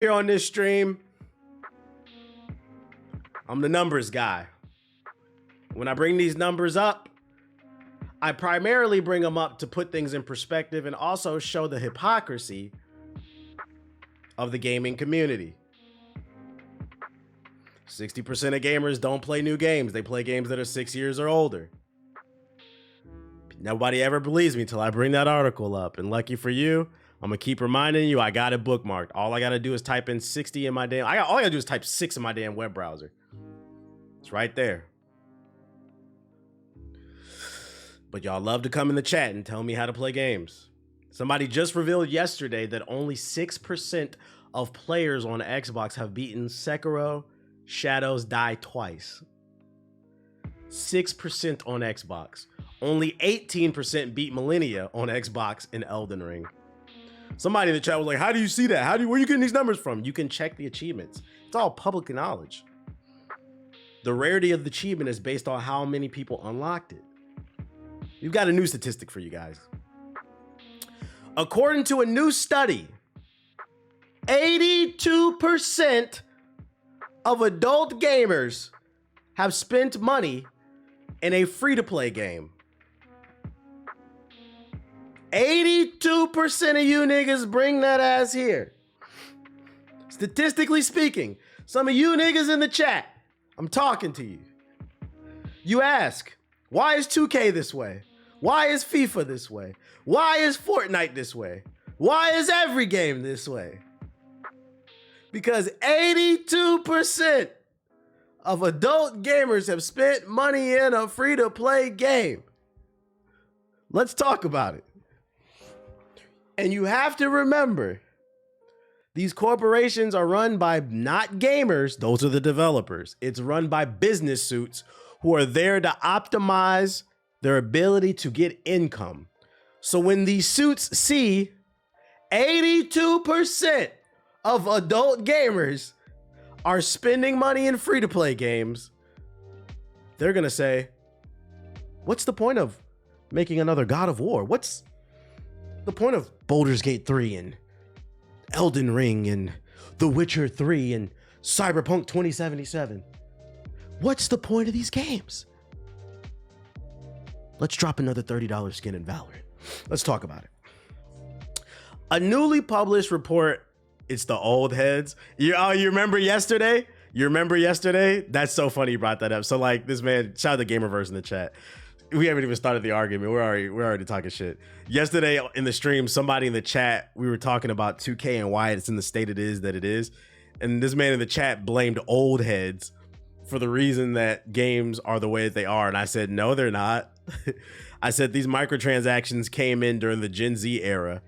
Here on this stream, I'm the numbers guy. When I bring these numbers up, I primarily bring them up to put things in perspective and also show the hypocrisy of the gaming community. 60% of gamers don't play new games. They play games that are 6 years or older. Nobody ever believes me until I bring that article up. And lucky for you, I'm gonna keep reminding you I got it bookmarked. All I gotta do is type in 60 in my damn, all I gotta do is type 6 in my damn web browser. It's right there. But y'all love to come in the chat and tell me how to play games. Somebody just revealed yesterday that only 6% of players on Xbox have beaten Sekiro Shadows Die Twice. 6% on Xbox. Only 18% beat Millennia on Xbox in Elden Ring. Somebody in the chat was like, how do you see that? Where are you getting these numbers from? You can check the achievements. It's all public knowledge. The rarity of the achievement is based on how many people unlocked it. We've got a new statistic for you guys. According to a new study, 82% of adult gamers have spent money in a free-to-play game. 82% of you niggas bring that ass here. Statistically speaking, some of you niggas in the chat, I'm talking to you. You ask, why is 2K this way? Why is FIFA this way? Why is Fortnite this way? Why is every game this way? Because 82% of adult gamers have spent money in a free-to-play game. Let's talk about it. And you have to remember, these corporations are run by not gamers, those are the developers. It's run by business suits who are there to optimize their ability to get income. So when these suits see 82% of adult gamers are spending money in free-to-play games, they're gonna say, what's the point of making another God of War? What's the point of Baldur's Gate 3 and Elden Ring and The Witcher 3 and Cyberpunk 2077? What's the point of these games? Let's drop another $30 skin in Valorant. Let's talk about it. A newly published report, it's the old heads. You remember yesterday? You remember yesterday? That's so funny you brought that up. So like this man, shout out to Gamerverse in the chat. We haven't even started the argument. We're already talking shit. Yesterday in the stream, somebody in the chat, we were talking about 2K and why it's in the state it is that it is. And this man in the chat blamed old heads for the reason that games are the way that they are. And I said, no, they're not. I said these microtransactions came in during the Gen Z era.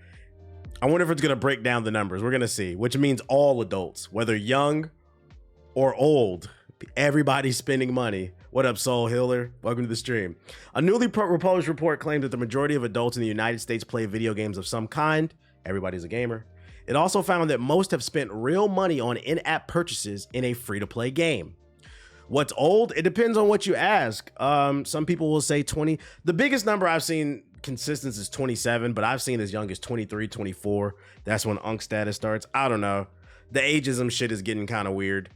I wonder if it's going to break down the numbers. We're going to see, which means all adults, whether young or old, everybody's spending money. What up, Soul Healer? Welcome to the stream. A newly published report claimed that the majority of adults in the United States play video games of some kind. Everybody's a gamer. It also found that most have spent real money on in-app purchases in a free-to-play game. What's old? It depends on what you ask. Some people will say 20. The biggest number I've seen consistent is 27, but I've seen as young as 23, 24. That's when Unk status starts. I don't know. The ageism shit is getting kind of weird.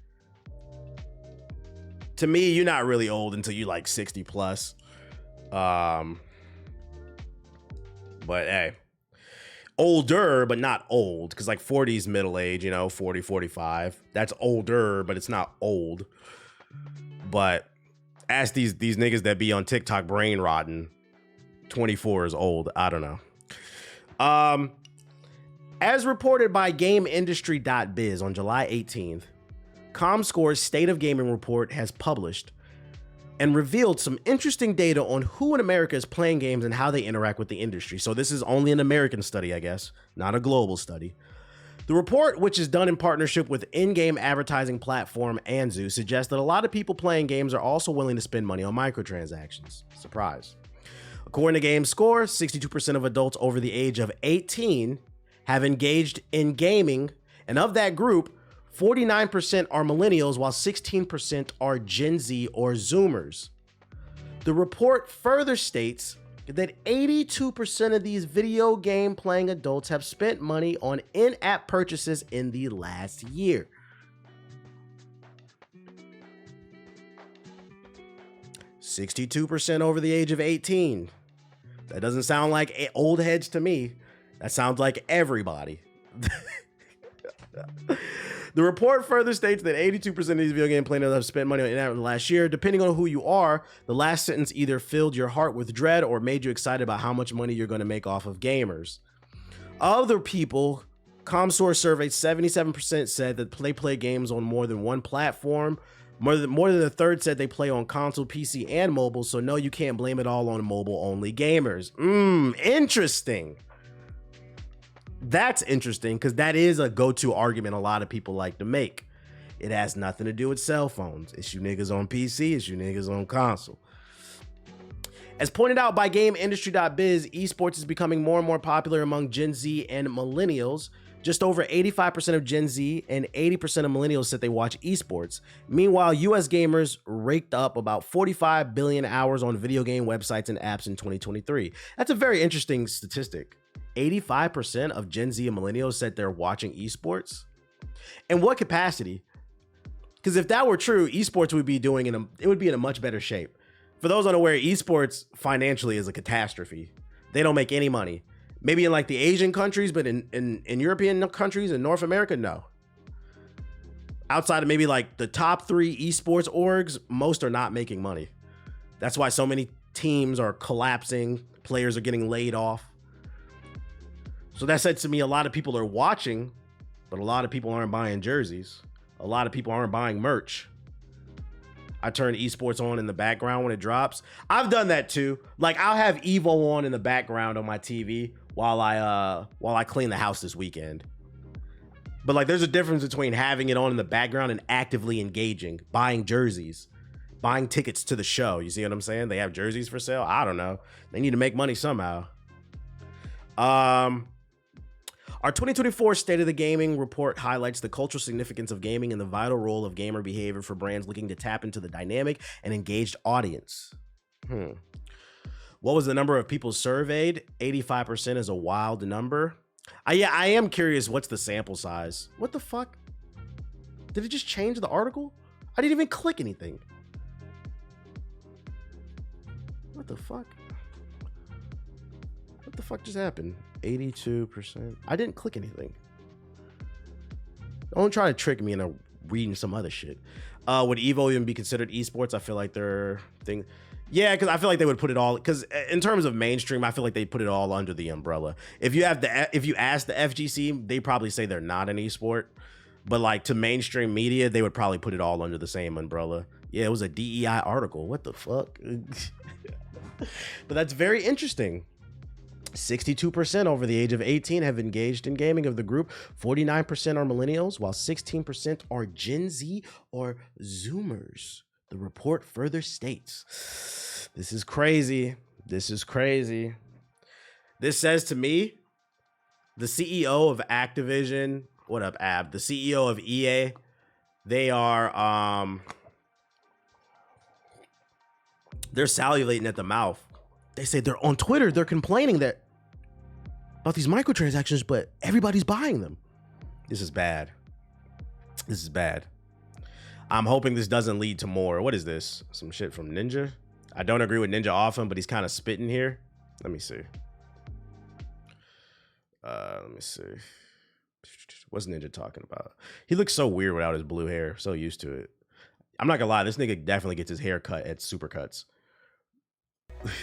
To me, you're not really old until you like 60 plus. But hey, older, but not old. Because like 40 is middle age, 40, 45. That's older, but it's not old. But ask these niggas that be on TikTok brain rotting, 24 is old. I don't know. As reported by GameIndustry.biz on July 18th, ComScore's State of Gaming report has published and revealed some interesting data on who in America is playing games and how they interact with the industry. So this is only an American study, I guess, not a global study. The report, which is done in partnership with in-game advertising platform Anzu, suggests that a lot of people playing games are also willing to spend money on microtransactions. Surprise. According to GameScore, 62% of adults over the age of 18 have engaged in gaming, and of that group, 49% are millennials, while 16% are Gen Z or Zoomers. The report further states that 82% of these video game playing adults have spent money on in-app purchases in the last year. (62% over the age of 18. That doesn't sound like old heads to me. That sounds like everybody. The report further states that 82% of these video game players have spent money on in-app in the last year. Depending on who you are, the last sentence either filled your heart with dread or made you excited about how much money you're going to make off of gamers. Other people, ComSource surveyed 77% said that they play games on more than one platform. More than a third said they play on console, PC, and mobile, so no, you can't blame it all on mobile-only gamers. Interesting. That's interesting because that is a go-to argument a lot of people like to make. It has nothing to do with cell phones. It's you niggas on PC, it's you niggas on console. As pointed out by GameIndustry.biz, esports is becoming more and more popular among Gen Z and millennials. Just over 85% of Gen Z and 80% of millennials said they watch esports. Meanwhile, US gamers raked up about 45 billion hours on video game websites and apps in 2023. That's a very interesting statistic. 85% of Gen Z and millennials said they're watching esports. In what capacity? Because if that were true, esports would be in a much better shape. For those unaware, esports financially is a catastrophe. They don't make any money. Maybe in like the Asian countries, but in European countries and North America, no. Outside of maybe like the top 3 esports orgs, most are not making money. That's why so many teams are collapsing. Players are getting laid off. So that said to me, a lot of people are watching, but a lot of people aren't buying jerseys. A lot of people aren't buying merch. I turn esports on in the background when it drops. I've done that too. Like I'll have Evo on in the background on my TV while I clean the house this weekend. But like there's a difference between having it on in the background and actively engaging, buying jerseys, buying tickets to the show. You see what I'm saying? They have jerseys for sale. I don't know. They need to make money somehow. Our 2024 State of the Gaming report highlights the cultural significance of gaming and the vital role of gamer behavior for brands looking to tap into the dynamic and engaged audience. What was the number of people surveyed? 85% is a wild number. I am curious, what's the sample size? What the fuck? Did it just change the article? I didn't even click anything. What the fuck? What the fuck just happened? 82%. I didn't click anything. Don't try to trick me into reading some other shit. Would Evo even be considered esports? I feel like they're thing. Yeah, because I feel like they would put it all. Because in terms of mainstream, I feel like they put it all under the umbrella. If you ask the FGC, they probably say they're not an esport. But like to mainstream media, they would probably put it all under the same umbrella. Yeah, it was a DEI article. What the fuck? But that's very interesting. 62% over the age of 18 have engaged in gaming of the group. 49% are millennials, while 16% are Gen Z or Zoomers. The report further states, this is crazy. This is crazy. This says to me, the CEO of Activision, what up, Ab? The CEO of EA, they are, they're salivating at the mouth. They say they're on Twitter. They're complaining about these microtransactions, but everybody's buying them. This is bad. This is bad. I'm hoping this doesn't lead to more. What is this? Some shit from Ninja? I don't agree with Ninja often, but he's kind of spitting here. Let me see. What's Ninja talking about? He looks so weird without his blue hair. So used to it. I'm not gonna lie. This nigga definitely gets his hair cut at Supercuts.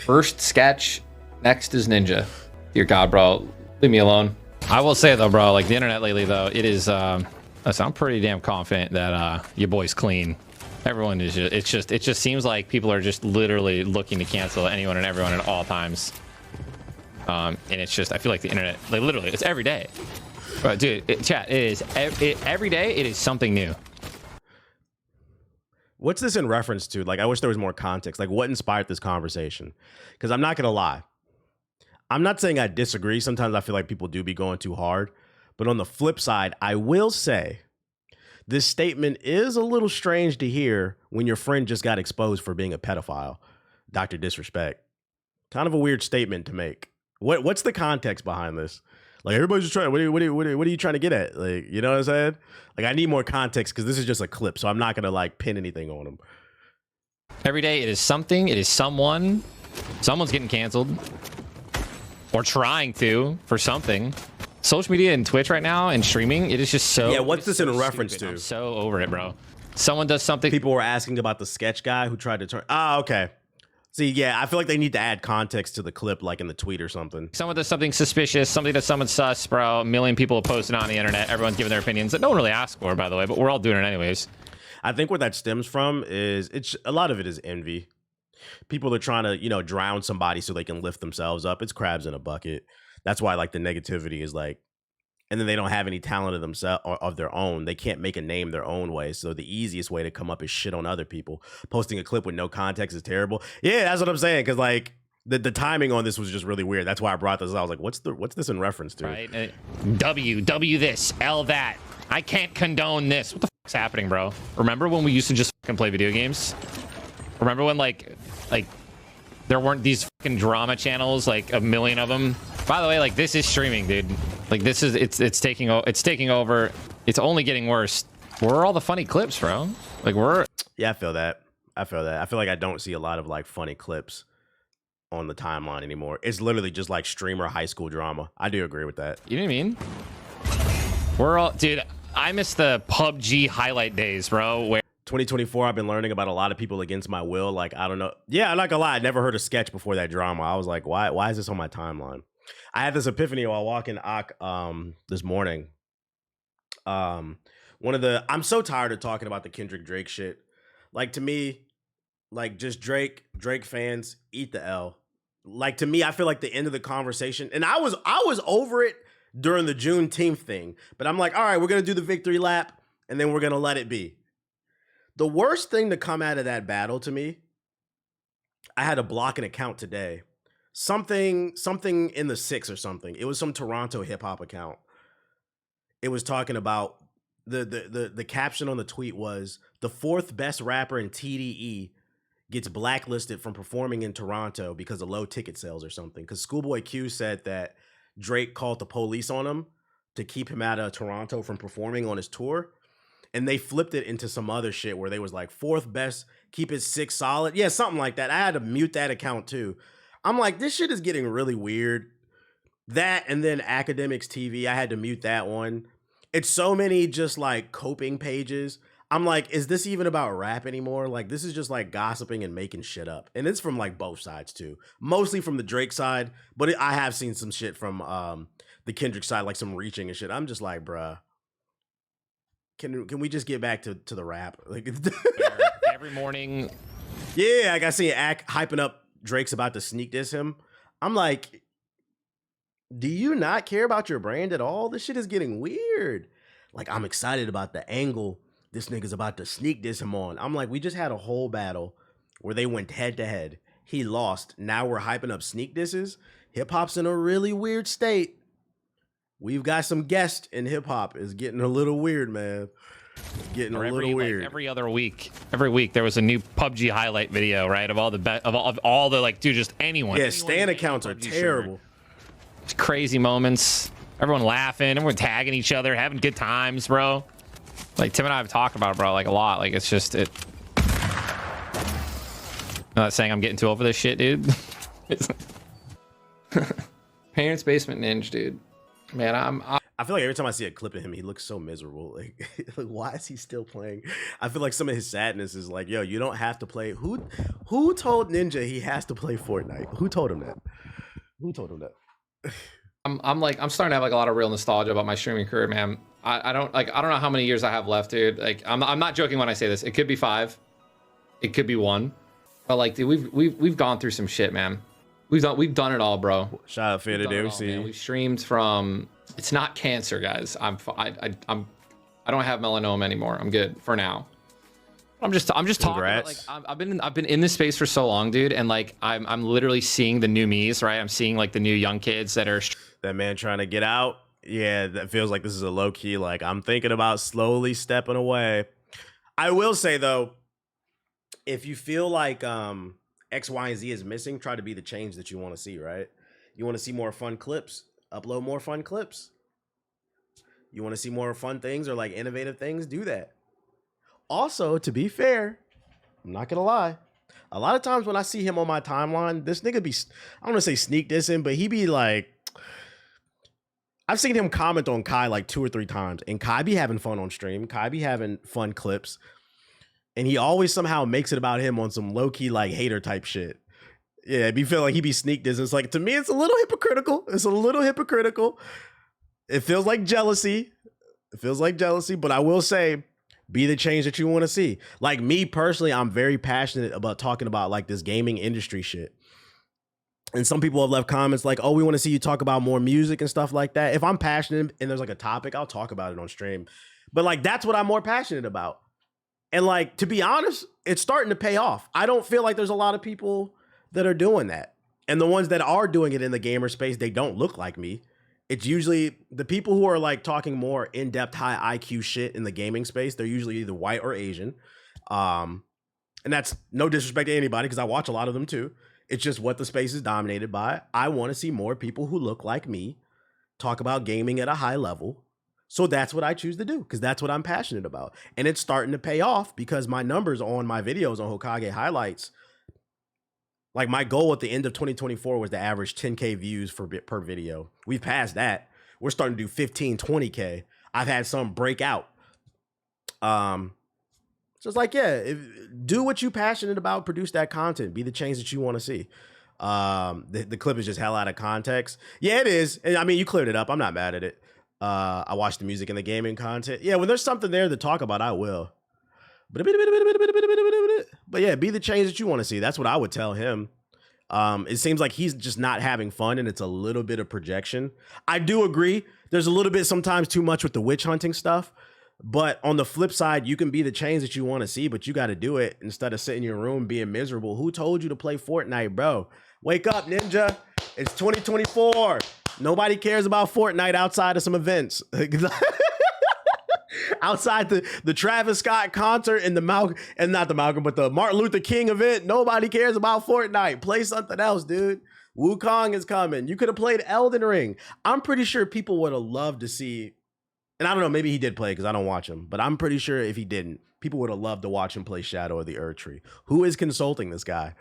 First sketch, next is Ninja. Dear God, bro, leave me alone. I will say though, bro, like the internet lately though, it is, I'm pretty damn confident that your boy's clean. Everyone is just, it just seems like people are just literally looking to cancel anyone and everyone at all times. And it's just, I feel like the internet, like literally, it's every day. But dude, chat, it is every day. It is something new. What's this in reference to? Like, I wish there was more context. Like, what inspired this conversation? Because I'm not going to lie. I'm not saying I disagree. Sometimes I feel like people do be going too hard. But on the flip side, I will say this statement is a little strange to hear when your friend just got exposed for being a pedophile. Dr. Disrespect. Kind of a weird statement to make. What's the context behind this? Like, everybody's just trying. What are you trying to get at? Like, you know what I'm saying? Like, I need more context because this is just a clip, so I'm not gonna like pin anything on them. Every day it is something. It is someone. Someone's getting canceled or trying to for something. Social media and Twitch right now and streaming, it is just so. Yeah, what's this so in reference stupid. to? I'm so over it, bro. Someone does something. People were asking about the sketch guy who tried to turn. Ah, okay. See, yeah, I feel like they need to add context to the clip, like in the tweet or something. Someone does something suspicious, something that someone's sus, bro. A million people have posted on the internet. Everyone's giving their opinions that no one really asked for, by the way, but we're all doing it anyways. I think where that stems from is it's a lot of it is envy. People are trying to, you know, drown somebody so they can lift themselves up. It's crabs in a bucket. That's why like the negativity is like, and then they don't have any talent of themselves or of their own. They can't make a name their own way. So the easiest way to come up is shit on other people. Posting a clip with no context is terrible. Yeah, that's what I'm saying. Because like the timing on this was just really weird. That's why I brought this up. I was like, what's this in reference to? Right. W this, L that. I can't condone this. What the fuck's happening, bro? Remember when we used to just fucking play video games? Remember when like there weren't these fucking drama channels, like a million of them? By the way, like this is streaming, dude. Like this is it's taking over. It's only getting worse. Where are all the funny clips, bro? Like Yeah, I feel that. I feel like I don't see a lot of like funny clips on the timeline anymore. It's literally just like streamer high school drama. I do agree with that. You know what I mean? We're all, dude. I miss the PUBG highlight days, bro. Where 2024, I've been learning about a lot of people against my will. Like, I don't know. Yeah, I'm not gonna lie. I never heard a sketch before that drama. I was like, why is this on my timeline? I had this epiphany while walking this morning. I'm so tired of talking about the Kendrick Drake shit. Like, to me, like, just Drake fans eat the L. Like, to me, I feel like the end of the conversation, and I was over it during the Juneteenth thing, but I'm like, all right, we're gonna do the victory lap, and then we're gonna let it be. The worst thing to come out of that battle to me, I had to block an account today. Something in the 6 or something. It was some Toronto hip hop account. It was talking about the caption on the tweet was the 4th best rapper in TDE gets blacklisted from performing in Toronto because of low ticket sales or something. Because Schoolboy Q said that Drake called the police on him to keep him out of Toronto from performing on his tour. And they flipped it into some other shit where they was like 4th best, keep it 6 solid. Yeah, something like that. I had to mute that account too. I'm like, this shit is getting really weird. That and then Academics TV, I had to mute that one. It's so many just like coping pages. I'm like, is this even about rap anymore? Like, this is just like gossiping and making shit up. And it's from like both sides too. Mostly from the Drake side, but I have seen some shit from the Kendrick side, like some reaching and shit. I'm just like, bruh. Can we just get back to the rap? Like every morning. Yeah, like I see hyping up Drake's about to sneak diss him. I'm like, do you not care about your brand at all? This shit is getting weird. Like, I'm excited about the angle this nigga's about to sneak diss him on. I'm like, we just had a whole battle where they went head to head. He lost. Now we're hyping up sneak disses. Hip hop's in a really weird state. We've got some guests in hip hop. Is getting a little weird, man. Getting a little weird. Like every week there was a new PUBG highlight video, right? Of all the like, dude, just anyone. Yeah, stan accounts are terrible. It's crazy moments. Everyone laughing, everyone tagging each other, having good times, bro. Like Tim and I have talked about it, bro, like a lot. Like it's just it. I'm not saying I'm getting too over this shit, dude. Parents' basement ninja, dude. Man, I feel like every time I see a clip of him, he looks so miserable. Like, why is he still playing? I feel like some of his sadness is like, yo, you don't have to play. Who told Ninja he has to play Fortnite? Who told him that? Who told him that? I'm starting to have like a lot of real nostalgia about my streaming career, man. I don't know how many years I have left, dude. Like I'm not joking when I say this. It could be 5, it could be 1, but like, dude, we've gone through some shit, man. We've done it all, bro. Shout out Fair to do. We've streamed from. It's not cancer, guys. I don't have melanoma anymore. I'm good for now. I'm just talking about, like, I've been in this space for so long, dude, and like I'm literally seeing the new me's, right? I'm seeing like the new young kids that are that man trying to get out. Yeah, that feels like this is a low key. Like, I'm thinking about slowly stepping away. I will say though, if you feel like X, Y, and Z is missing, try to be the change that you want to see, right? You want to see more fun clips, upload more fun clips. You want to see more fun things or like innovative things, do that. Also, to be fair, I'm not gonna lie, a lot of times when I see him on my timeline, this nigga be, I don't want to say sneak dissing, but he be like, I've seen him comment on Kai like 2 or 3 times, and Kai be having fun on stream. Kai be having fun clips, and he always somehow makes it about him on some low-key like hater type shit. Yeah, it be feel like he be sneak dissing. It's like, to me, it's a little hypocritical. It's a little hypocritical. It feels like jealousy. It feels like jealousy, but I will say, be the change that you want to see. Like me personally, I'm very passionate about talking about like this gaming industry shit. And some people have left comments like, oh, we want to see you talk about more music and stuff like that. If I'm passionate and there's like a topic, I'll talk about it on stream. But like, that's what I'm more passionate about. And like, to be honest, it's starting to pay off. I don't feel like there's a lot of people that are doing that. And the ones that are doing it in the gamer space, they don't look like me. It's usually the people who are like talking more in-depth, high IQ shit in the gaming space. They're usually either white or Asian. And that's no disrespect to anybody because I watch a lot of them too. It's just what the space is dominated by. I want to see more people who look like me talk about gaming at a high level. So that's what I choose to do because that's what I'm passionate about. And it's starting to pay off because my numbers on my videos on Hokage highlights, like my goal at the end of 2024 was to average 10K views per video. We've passed that. We're starting to do 15, 20K. I've had some break out. So it's like, yeah, do what you're passionate about, produce that content, be the change that you want to see. The clip is just hell out of context. Yeah, it is. I mean, you cleared it up. I'm not mad at it. I watch the music and the gaming content. Yeah, when there's something there to talk about, I will. But yeah, be the change that you want to see. That's what I would tell him. It seems like he's just not having fun and it's a little bit of projection. I do agree. There's a little bit sometimes too much with the witch hunting stuff. But on the flip side, you can be the change that you want to see, but you got to do it instead of sitting in your room being miserable. Who told you to play Fortnite, bro? Wake up, Ninja. It's 2024. Nobody cares about Fortnite outside of some events. Outside the Travis Scott concert and the Martin Luther King event, nobody cares about Fortnite. Play something else, dude. Wukong is coming. You could have played Elden Ring. I'm pretty sure people would have loved to see, and I don't know, maybe he did play because I don't watch him, but I'm pretty sure if he didn't, people would have loved to watch him play Shadow of the Erd Tree. Who is consulting this guy?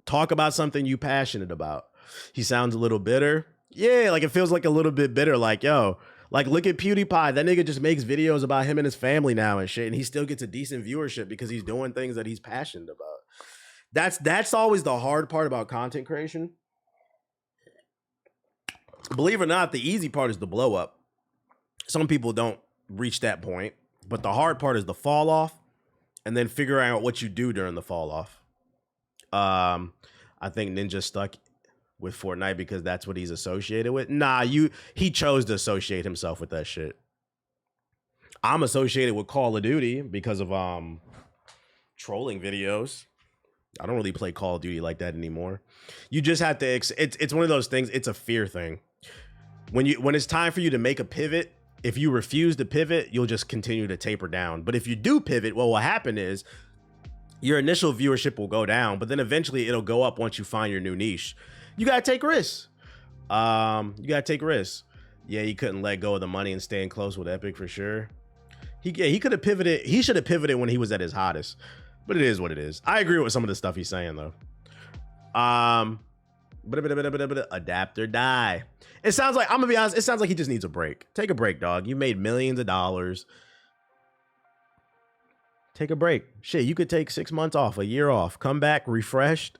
Talk about something you passionate about. He sounds a little bitter. Yeah, like it feels like a little bit bitter. Like, yo, like look at PewDiePie. That nigga just makes videos about him and his family now and shit, and he still gets a decent viewership because he's doing things that he's passionate about. That's always the hard part about content creation. Believe it or not, the easy part is the blow up. Some people don't reach that point, but the hard part is the fall off and then figuring out what you do during the fall off. I think Ninja stuck with Fortnite because that's what he's associated with. Nah, he chose to associate himself with that shit. I'm associated with Call of Duty because of trolling videos. I don't really play Call of Duty like that anymore. You just have to it's one of those things, it's a fear thing. When it's time for you to make a pivot, if you refuse to pivot, you'll just continue to taper down. But if you do pivot, well, what happened is your initial viewership will go down, but then eventually it'll go up once you find your new niche. You gotta take risks. Yeah, he couldn't let go of the money and staying close with Epic for sure. He could have pivoted. He should have pivoted when he was at his hottest. But it is what it is. I agree with some of the stuff he's saying though. Adapt or die. It sounds like, I'm gonna be honest, it sounds like he just needs a break. Take a break, dog. You made millions of dollars. Take a break. Shit, you could take 6 months off, a year off, come back refreshed.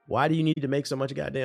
Why do you need to make so much goddamn